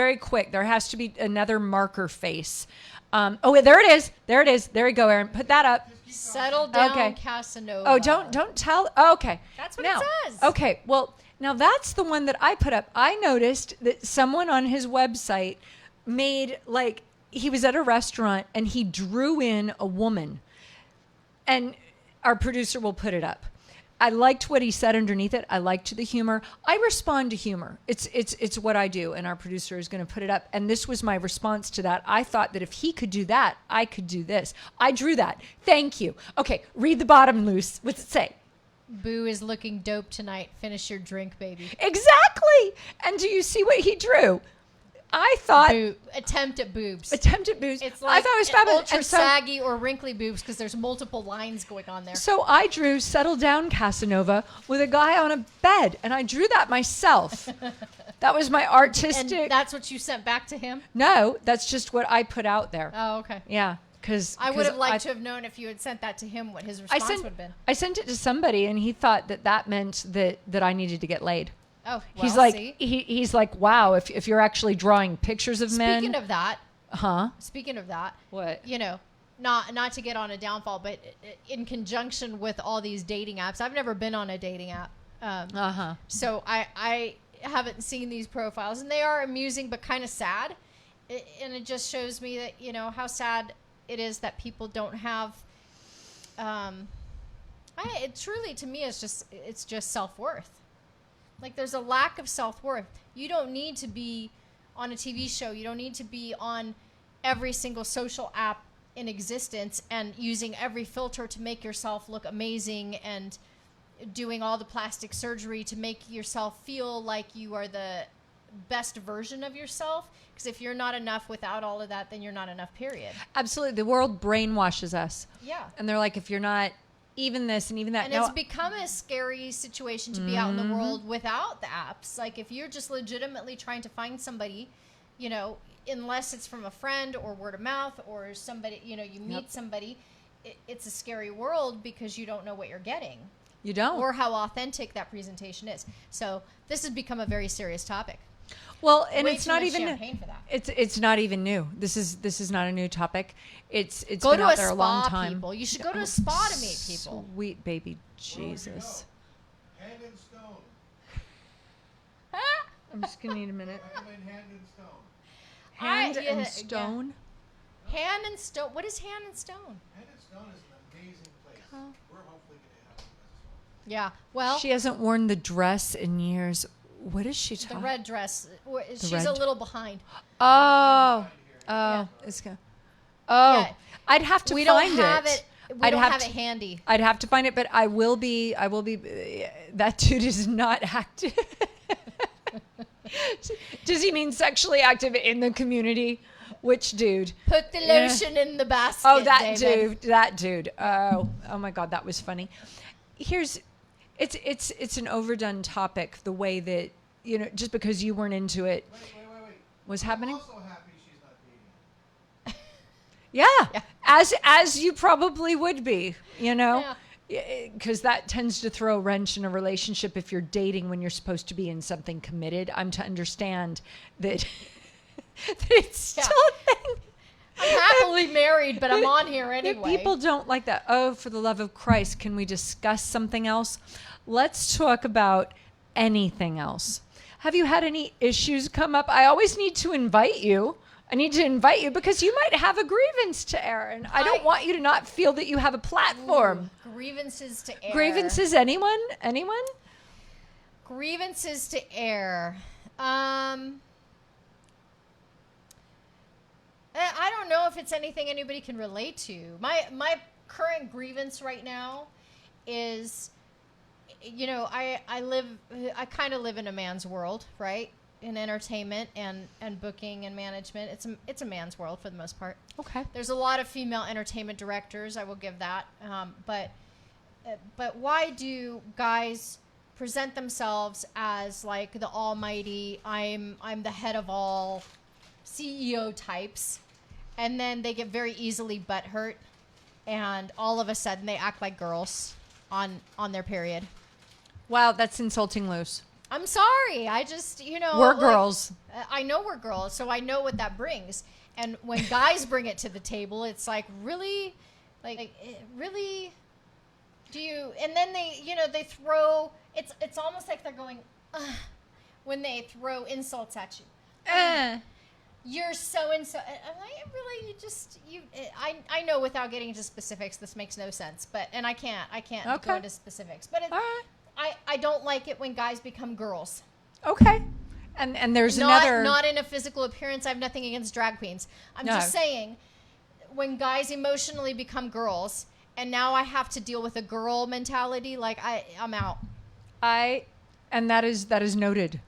has to be another marker face. Oh, wait, there it is. There it is. There you go, Aaron. Put that up. Settle down, Okay. Casanova. Oh, don't tell. Oh, okay. That's what now, it says. Okay. Well, now that's the one that I put up. I noticed that someone on his website made he was at a restaurant and he drew in a woman, and our producer will put it up. I liked what he said underneath it. I liked the humor. I respond to humor. It's what I do, and our producer is going to put it up. And this was my response to that. I thought that if he could do that, I could do this. I drew that. Thank you. Okay, read the bottom, Luce. What's it say? Boo is looking dope tonight. Finish your drink, baby. Exactly. And do you see what he drew? I thought Attempt at boobs. attempted boobs. It's I like thought it was fabulous. ultra And so, saggy or wrinkly boobs because there's multiple lines going on there. so I drew "Settle Down, Casanova" with a guy on a bed, and I drew that myself. That was my And artistic. that's what you sent back to him? No, that's just what I put out there. Oh, okay. Yeah, because I would have liked to have known if you had sent that to him what his response would have been. I sent it to somebody, and he thought that meant that I needed to get laid. Oh, well, He's like, see? he's like, wow, if you're actually drawing pictures of men. Speaking of that, Huh? What? you know, not to get on a downfall, but in conjunction with all these dating apps, I've never been on a dating app. So I haven't seen these profiles, and they are amusing but kind of sad. And it just shows me that, you know, how sad it is that people don't have. Truly, to me, it's just self-worth. Like, there's a lack of self-worth. You don't need to be on a TV show. You don't need to be on every single social app in existence and using every filter to make yourself look amazing and doing all the plastic surgery to make yourself feel like you are the best version of yourself. Because if you're not enough without all of that, then you're not enough, period. Absolutely. The world brainwashes us. Yeah. And they're like, if you're not even this and even that. And it's become a scary situation to be out in the world without the apps. Like, if you're just legitimately trying to find somebody, you know, unless it's from a friend or word of mouth or somebody, you know, you meet somebody, it's a scary world because you don't know what you're getting. You don't. Or how authentic that presentation is. So this has become a very serious topic. Well, and Way it's too not much even champagne for that. it's not even new. This is not a new topic. It's Go been to out a there a spa, long time. people. You should go to a spa to meet people. Sweet baby Where would you Jesus. go? Hand in stone. I'm just gonna need a minute. Recommend Hand in Stone. Hand yeah, and stone. Hand and stone. What is hand and stone? Hand in Stone is an amazing place. Oh. We're hopefully going to have it as well. Yeah. Well, She hasn't worn the dress in years. What is she the talking? red dress. She's red- a little behind. Oh, Yeah. it's good. Oh, Yeah. I'd have to We don't find have it. We I'd don't have have to- it handy. I'd have to find it, but I will be. That dude is not active. Does he mean sexually active in the community? Which dude? Put the Yeah. lotion in the basket. Oh, that David. dude. That dude. Oh my God, that was funny. It's an overdone topic. The way that just because you weren't into it Wait. was I'm happening. also happy she's not dating. Yeah, as you probably would be, Yeah. because that tends to throw a wrench in a relationship if you're dating when you're supposed to be in something committed. I'm to understand that, that it's Yeah. still a thing. I'm happily married, but I'm on here That anyway. people don't like that. Oh, for the love of Christ, can we discuss something else? Let's talk about anything else. Have you had any issues come up? I always need to invite you. I need to invite you because you might have a grievance to air, and I don't want you to not feel that you have a platform. Grievances to air. Grievances, anyone? Anyone? Grievances to air. I don't know if it's anything anybody can relate to. My current grievance right now is, I kind of live in a man's world, right? In entertainment and booking and management. It's a man's world for the most part. Okay. There's a lot of female entertainment directors, I will give that. But why do guys present themselves as like the almighty, I'm the head of all CEO types, and then they get very easily butthurt, and all of a sudden they act like girls on their period? Wow, that's insulting, Luce. I'm sorry. I just, We're girls. I know we're girls, so I know what that brings. And when guys bring it to the table, it's like, really? Really? Do you? And then they throw, it's almost like they're going, ugh, when they throw insults at you. You're so and so. I really I know without getting into specifics, this makes no sense, and I can't go Okay. into specifics, but All right. I don't like it when guys become girls. Okay. And there's Not another. not in a physical appearance. I have nothing against drag queens. I'm No. just saying, when guys emotionally become girls, and now I have to deal with a girl mentality, like I'm out. And that is noted.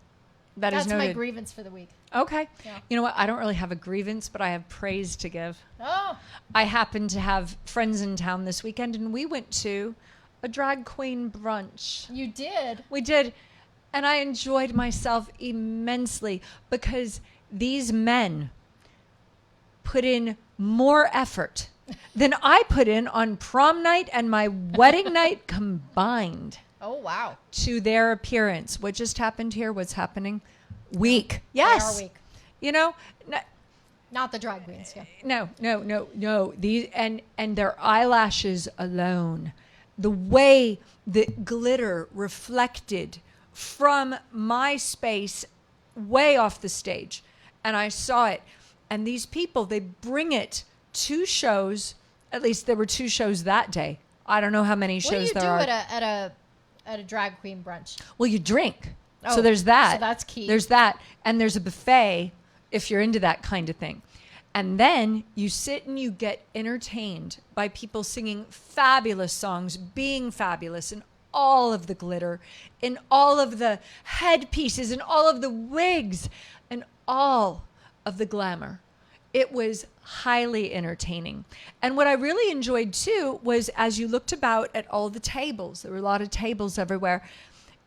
That's noted. my grievance for the week. Okay. Yeah. You know what? I don't really have a grievance, but I have praise to give. Oh, I happen to have friends in town this weekend, and we went to a drag queen brunch. you did. We did. And I enjoyed myself immensely because these men put in more effort than I put in on prom night and my wedding night combined Oh, wow. to their appearance. What just happened here? What's happening? Weak. They Yes. are weak. No, Not the drag queens. Yeah. no. These and their eyelashes alone, the way that glitter reflected from my space way off the stage, and I saw it. And these people, they bring it to shows. At least there were 2 shows that day. I don't know how many What do shows you there do are. at a drag queen brunch? Well, you drink. Oh, So there's that. so that's key. There's that. And there's a buffet if you're into that kind of thing. And then you sit and you get entertained by people singing fabulous songs, being fabulous, and all of the glitter, in all of the headpieces, and all of the wigs, and all of the glamour. It was highly entertaining. And what I really enjoyed too was as you looked about at all the tables, there were a lot of tables everywhere.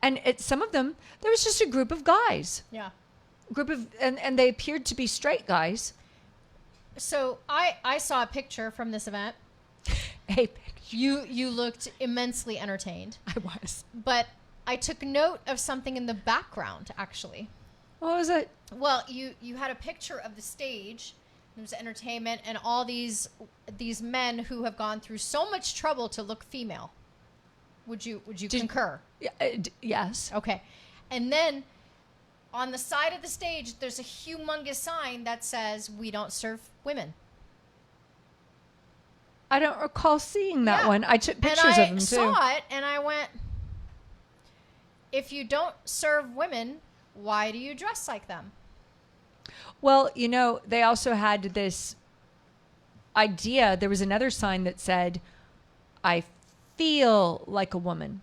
And at some of them, there was just a group of guys. Yeah. And they appeared to be straight guys. So I saw a picture from this event. Hey, You looked immensely entertained, I was. but I took note of something in the background, actually. What was it? Well, you had a picture of the stage. There was entertainment and all these men who have gone through so much trouble to look female. Would you concur? Yes. Okay. And then on the side of the stage, there's a humongous sign that says, "We don't serve women." I don't recall seeing that Yeah. one. I took pictures and I of them too. saw it and I went, if you don't serve women, why do you dress like them? Well, you know, they also had this idea. There was another sign that said, "I feel like a woman."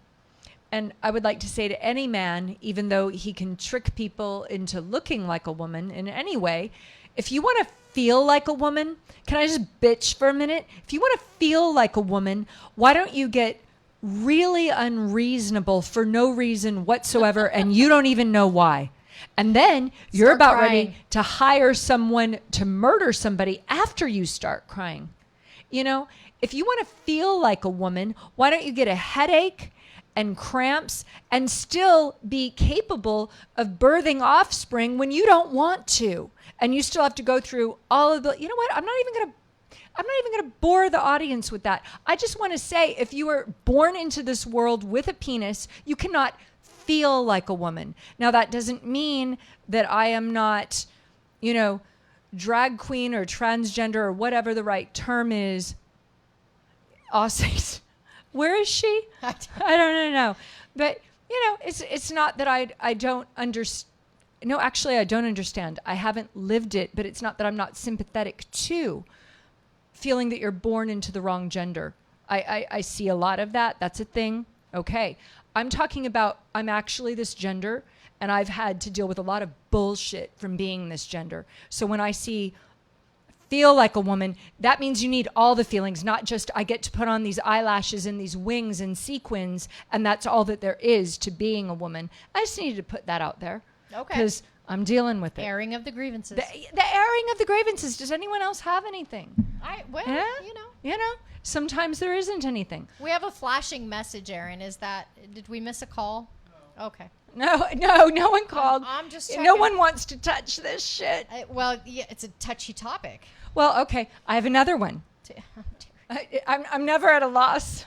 And I would like to say to any man, even though he can trick people into looking like a woman in any way, if you want to feel like a woman, can I just bitch for a minute? If you want to feel like a woman, why don't you get really unreasonable for no reason whatsoever and you don't even know why? And then you're Start about crying. ready to hire someone to murder somebody after you start crying. You know, if you want to feel like a woman, why don't you get a headache and cramps and still be capable of birthing offspring when you don't want to? And you still have to go through all of the, you know what? I'm not even going to bore the audience with that. I just want to say, if you were born into this world with a penis, you cannot feel like a woman. Now, that doesn't mean that I am not, you know, drag queen or transgender or whatever the right term is. I'll say, where is she? I don't know. But, you know, it's not that I don't understand. No, actually, I don't understand. I haven't lived it, but it's not that I'm not sympathetic to feeling that you're born into the wrong gender. I see a lot of that. That's a thing. Okay. I'm talking about I'm actually this gender, and I've had to deal with a lot of bullshit from being this gender. So when I see feel like a woman, that means you need all the feelings, not just I get to put on these eyelashes and these wings and sequins, and that's all that there is to being a woman. I just needed to put that out there. Okay. Because I'm dealing with it. Airing of the grievances. The airing of the grievances. Does anyone else have anything? Yeah. You know, sometimes there isn't anything. We have a flashing message, Erin. Did we miss a call? No. Okay. No one called. I'm just No checking. one wants to touch this shit. Well, yeah, it's a touchy topic. Well, okay. I have another one. I'm never at a loss.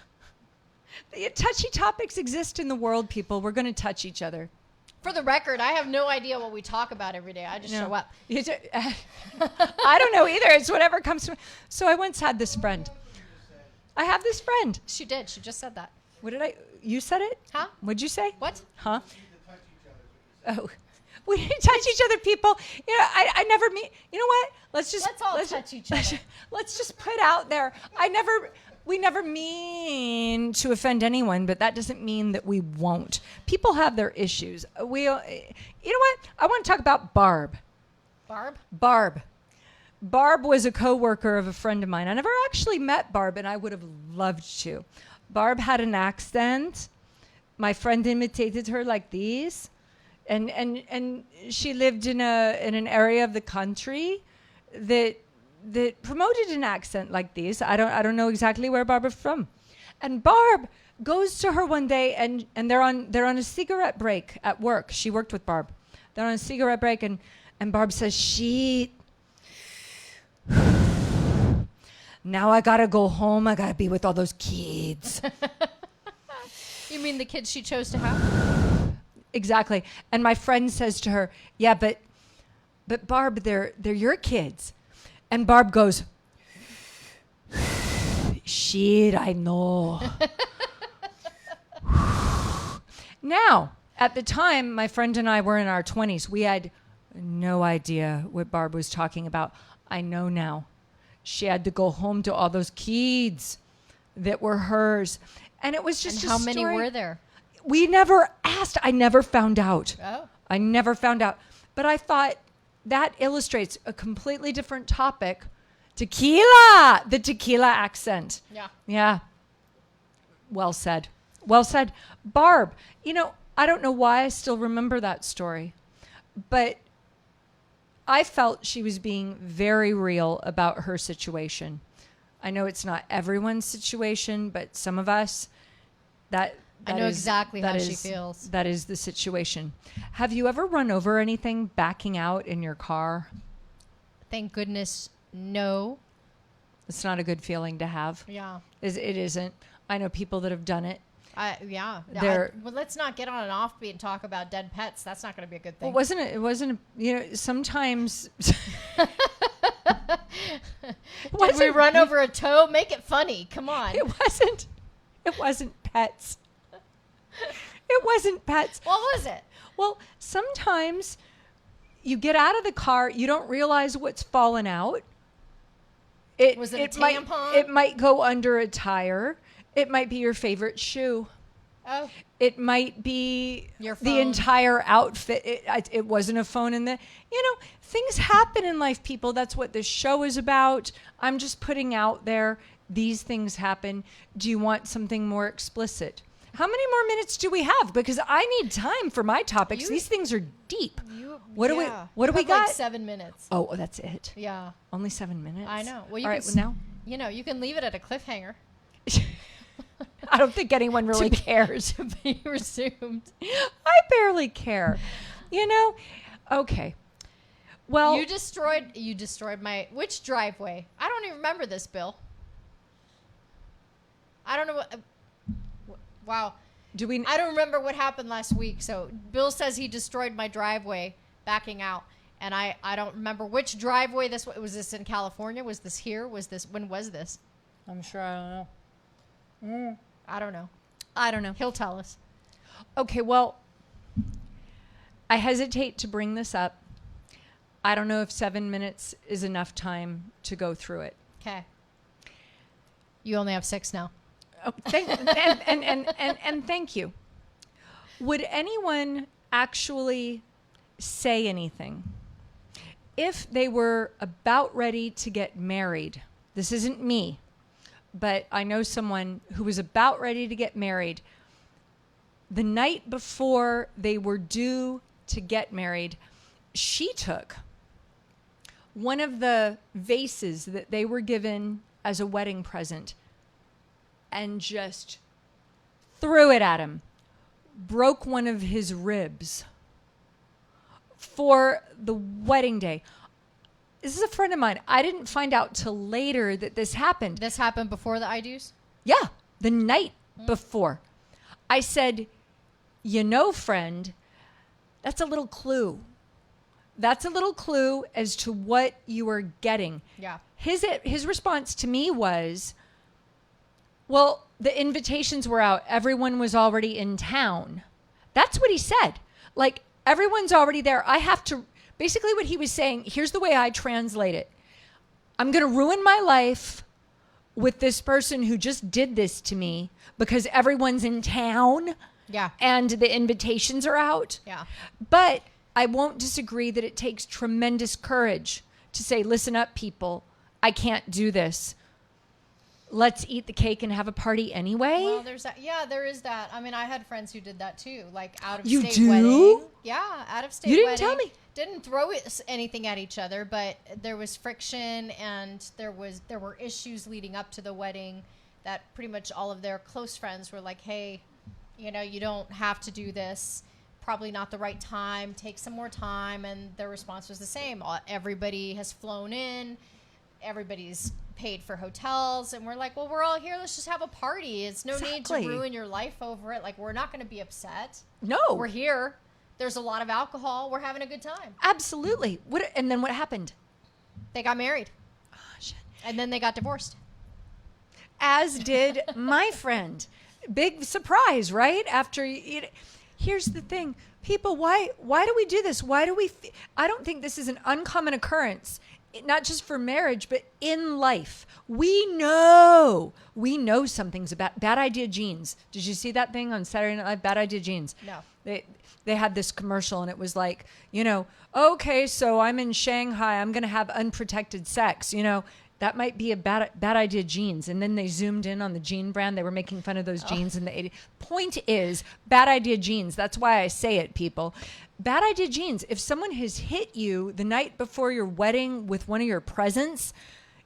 The touchy topics exist in the world, people. We're going to touch each other. For the record, I have no idea what we talk about every day. I just show up. I don't know either. It's whatever comes to. So I once had this friend. I have this friend. She did. She just said that. What did I? You said it? Huh? What'd you say? What? Huh? Oh, we need to touch each other, people. You know, I never mean. You know what? Let's all touch each other. Let's just put out there. We never mean to offend anyone, but that doesn't mean that we won't. People have their issues. You know what? I want to talk about Barb. Barb? Barb was a coworker of a friend of mine. I never actually met Barb, and I would have loved to. Barb had an accent. My friend imitated her like these, and she lived in an area of the country that promoted an accent like these. I don't know exactly where Barb is from. And Barb goes to her one day and they're on a cigarette break at work. She worked with Barb. They're on a cigarette break and Barb says, "Shit. Now I gotta go home. I gotta be with all those kids." You mean the kids she chose to have? Exactly. And my friend says to her, "Yeah, but Barb, they're your kids." And Barb goes, "Shit, I know." Now, at the time, my friend and I were in our 20s. We had no idea what Barb was talking about. I know now. She had to go home to all those kids that were hers. And it was just And how many were there? We never asked. I never found out. Oh. I never found out. But I thought that illustrates a completely different topic. Tequila! The tequila accent. Yeah. Yeah. Well said. Well said. Barb, you know, I don't know why I still remember that story, but I felt she was being very real about her situation. I know it's not everyone's situation, but some of us, I know exactly how she feels. That is the situation. Have you ever run over anything backing out in your car? Thank goodness, no. It's not a good feeling to have. Yeah. It isn't. I know people that have done it. Yeah. Well, let's not get on an offbeat and talk about dead pets. That's not going to be a good thing. Well, it wasn't, sometimes. Did we run over a toe? Make it funny. Come on. It wasn't pets. It wasn't pets. What was it? Well, sometimes you get out of the car, you don't realize what's fallen out. Was it a tampon? It might go under a tire. It might be your favorite shoe. Oh. It might be your phone. The entire outfit. It wasn't a phone in the, things happen in life, people. That's what this show is about. I'm just putting out there, these things happen. Do you want something more explicit? How many more minutes do we have? Because I need time for my topics. These things are deep. What do we got? Like 7 minutes. Oh, that's it. Yeah. Only 7 minutes. I know. Well, now. You can leave it at a cliffhanger. I don't think anyone really cares. To be resumed. I barely care. Okay. Well, you destroyed which driveway? I don't even remember this, Bill. I don't know what. Wow. I don't remember what happened last week. So Bill says he destroyed my driveway backing out. And I don't remember which driveway was this in California? Was this here? When was this? I'm sure I don't know. I don't know. He'll tell us. Okay, well, I hesitate to bring this up. I don't know if 7 minutes is enough time to go through it. Okay. You only have 6 now. Oh, and thank you. Would anyone actually say anything if they were about ready to get married? This isn't me, but I know someone who was about ready to get married. The night before they were due to get married, she took one of the vases that they were given as a wedding present and just threw it at him, broke one of his ribs for the wedding day. This is a friend of mine. I didn't find out till later that this happened. This happened before the I do's? Yeah, the night before. I said, friend, that's a little clue. That's a little clue as to what you are getting. Yeah. His response to me was, well, the invitations were out. Everyone was already in town. That's what he said. Like, everyone's already there. I have to, basically what he was saying, here's the way I translate it. I'm going to ruin my life with this person who just did this to me because everyone's in town. Yeah. And the invitations are out. Yeah. But I won't disagree that it takes tremendous courage to say, listen up, people. I can't do this. Let's eat the cake and have a party anyway. Well, there's that. Yeah, there is that. I mean, I had friends who did that too, like out of You state do? wedding. Yeah, out of state You didn't wedding. tell me. Didn't throw anything at each other, but there was friction and there were issues leading up to the wedding that pretty much all of their close friends were like, hey, you don't have to do this. Probably not the right time. Take some more time. And their response was the same. Everybody has flown in. Everybody's paid for hotels. And we're like, well, we're all here. Let's just have a party. It's no need to ruin your life over it. Like, we're not going to be upset. No. We're here. There's a lot of alcohol. We're having a good time. Absolutely. And then what happened? They got married. Oh, shit. And then they got divorced. As did my friend. Big surprise, right? Here's the thing. People, why do we do this? I don't think this is an uncommon occurrence, not just for marriage, but in life. We know something's about bad idea jeans. Did you see that thing on Saturday Night Live? Bad idea jeans. No. They had this commercial and it was like, okay, so I'm in Shanghai. I'm going to have unprotected sex. That might be a bad idea jeans. And then they zoomed in on the jean brand. They were making fun of those jeans in the 80s. Point is, bad idea jeans. That's why I say it, people. Bad idea jeans. If someone has hit you the night before your wedding with one of your presents,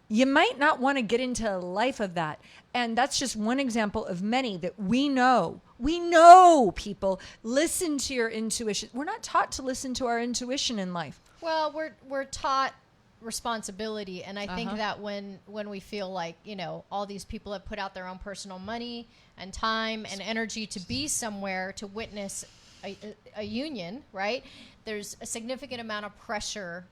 you might not want to get into a life of that. And that's just one example of many that we know. We know, people, listen to your intuition. We're not taught to listen to our intuition in life. Well, we're taught responsibility, and I think that when we feel like, you know, all these people have put out their own personal money and time and energy to be somewhere to witness a union, right? There's a significant amount of pressure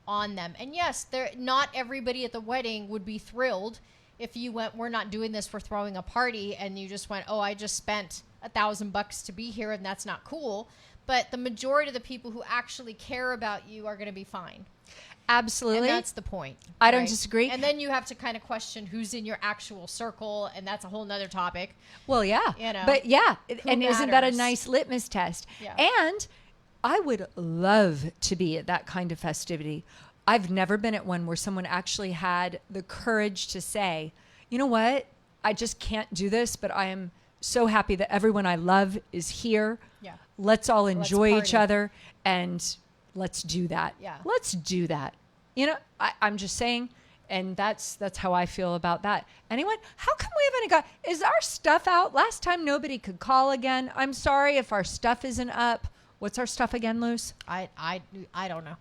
on them. And yes, not everybody at the wedding would be thrilled if you went, we're not doing this, for throwing a party, and you just went, oh, I just spent $1,000 to be here, and that's not cool. But the majority of the people who actually care about you are going to be fine. Absolutely. And that's the point. I don't disagree. And then you have to kind of question who's in your actual circle, and that's a whole nother topic. Well, yeah. You know, but yeah, and isn't that a matters? nice litmus test? Yeah. And I would love to be at that kind of festivity. I've never been at one where someone actually had the courage to say, you know what? I just can't do this, but I am so happy that everyone I love is here. Yeah. Let's all enjoy each party. other, and let's do that. Yeah. Let's do that. You know, I'm just saying, and that's how I feel about that. Anyone? How come we haven't got, is our stuff out? Last time nobody could call again. I'm sorry if our stuff isn't up. What's our stuff again, Luce? I don't know.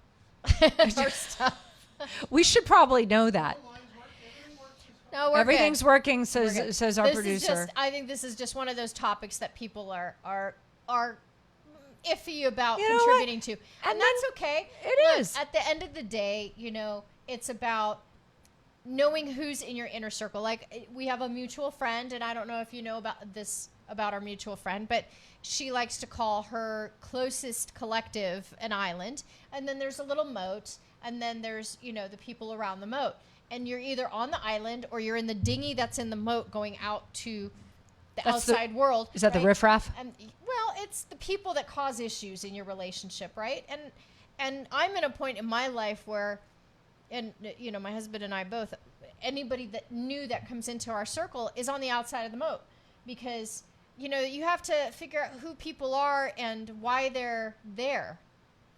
Our stuff. We should probably know that. No, we're Everything's good. working, We're says good. our This producer. Is just, I think this is just one of those topics that people are iffy about You know contributing to. And And that's okay. it is. At the end of the day, you know, it's about knowing who's in your inner circle. Like, we have a mutual friend, and I don't know if you know about this, about our mutual friend, but she likes to call her closest collective an island. And then there's a little moat, and then there's, you know, the people around the moat. And you're either on the island or you're in the dinghy that's in the moat going out to the That's the- outside world. Is that the right? riffraff? And well, it's the people that cause issues in your relationship, right? And I'm in a point in my life where, and you know, my husband and I both, anybody that new that comes into our circle is on the outside of the moat, because you know, you have to figure out who people are and why they're there.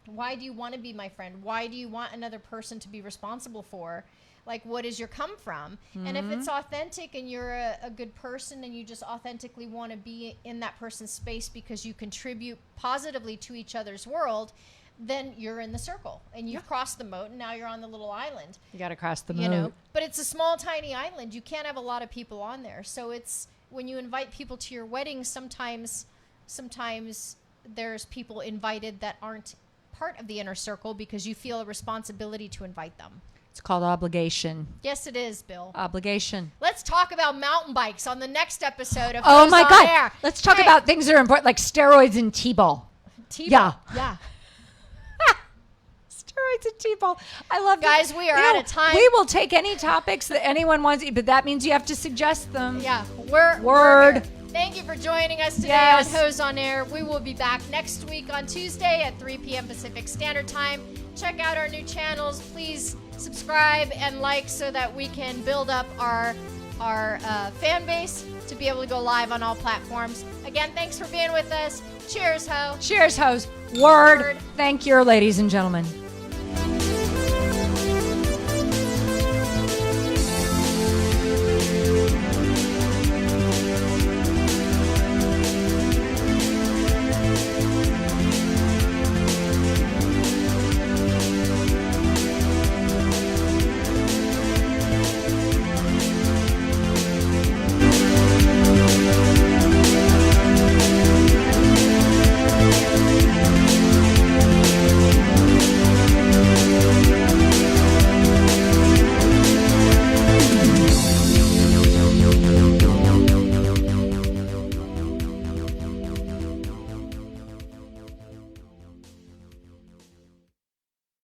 Why do you want to be my friend? Why do you want another person to be responsible for? Like, what is your come from? And if it's authentic and you're a good person and you just authentically want to be in that person's space because you contribute positively to each other's world, then you're in the circle and you've crossed the moat, and now you're on the little island. You got to cross the moat. You know, but it's a small, tiny island. You can't have a lot of people on there. So it's, when you invite people to your wedding, sometimes there's people invited that aren't part of the inner circle because you feel a responsibility to invite them. It's called obligation. Yes, it is, Bill. Obligation. Let's talk about mountain bikes on the next episode of Oh Hos my On God. Air. Let's talk Hey, about things that are important, like steroids and T-ball. T-ball. Yeah. Yeah. Steroids and T-ball. I love Guys, that. we are You out know, of time. We will take any topics that anyone wants, but that means you have to suggest them. Yeah. We're Word. here. Thank you for joining us today Yes. on Hos On Air. We will be back next week on Tuesday at 3 p.m. Pacific Standard Time. Check out our new channels. Please subscribe and like so that we can build up our fan base to be able to go live on all platforms. Again, thanks for being with us. Cheers, Ho. Cheers, hoes. Word. Word. Thank you, ladies and gentlemen.